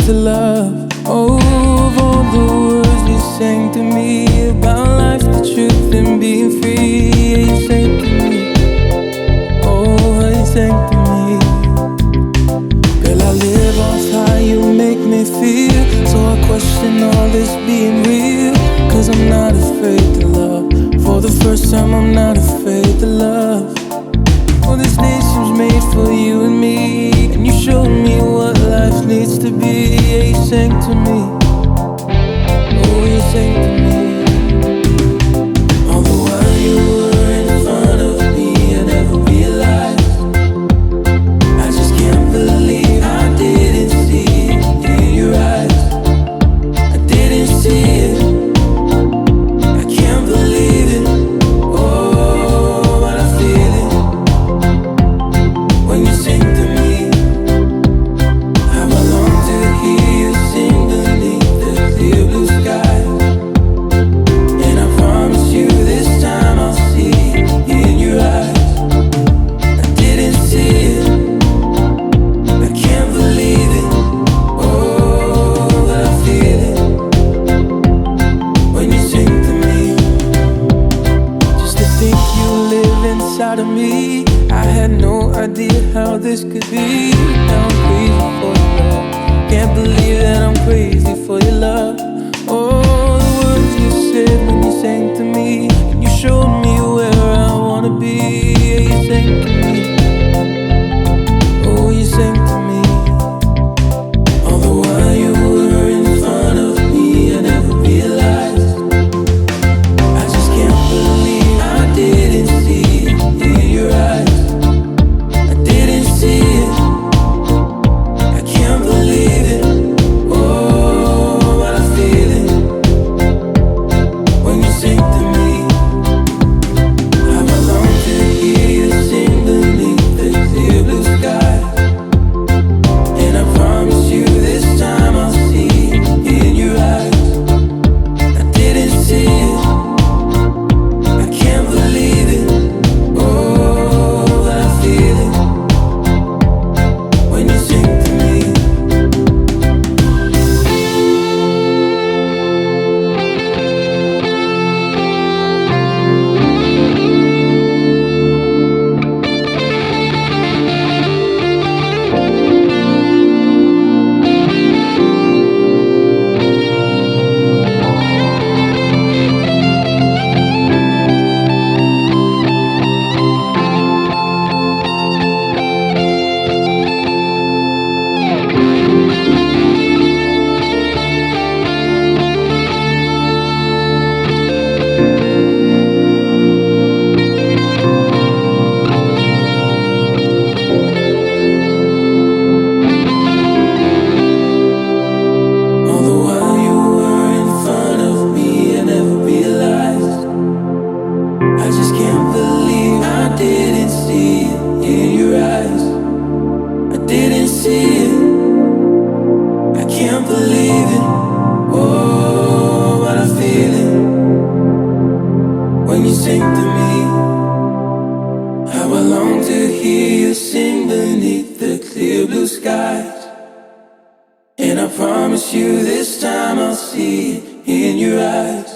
to love. Oh, of all the words you sang to me about life, the truth, and being free. Yeah, you sang to me. Oh, you sang to me. Girl, I live off how you make me feel, so I question all this being real. Cause I'm not afraid to love. For the first time, I'm not afraid to love. Oh, this nation's made for you and me, and you showed me what life needs to be. Yeah, you sang to me. Oh, you sang to me. All the while you were in front of me, I never realized. I just can't believe I didn't see it in your eyes. I didn't see it. I can't believe it. Oh, but I feel it when you sing to me. How I long to hear you sing beneath the clear blue sky. And I promise you this time I'll see it in your eyes. I didn't see it. I can't believe it. Oh, but I feel it when you sing to me. Just to think you live inside of me, I had no idea how this could be. Now I'm crazy for your love. Can't believe that I'm crazy for your love. Oh, the words you said when you sang to me, and you showed me where I wanna be. Yeah, you sang to me. Oh, you sang to me. All the while you were in front of me, I never realized. I just can't believe I didn't see it in your eyes. I didn't see it. I can't believe it. Oh, but I feel it when you sing to me. How I long to hear you sing beneath the clear blue sky. And I promise you this time I'll see it in your eyes. I didn't see it. I can't believe it. Oh, but I feel it when you sing to me. All the while you were in front of me, I never realized. I just can't believe I didn't see it in your eyes. I didn't see it. I can't believe it. Oh, but I feel it when you sing to me. How I long to hear you sing beneath the clear blue skies. And I promise you this time I'll see it in your eyes.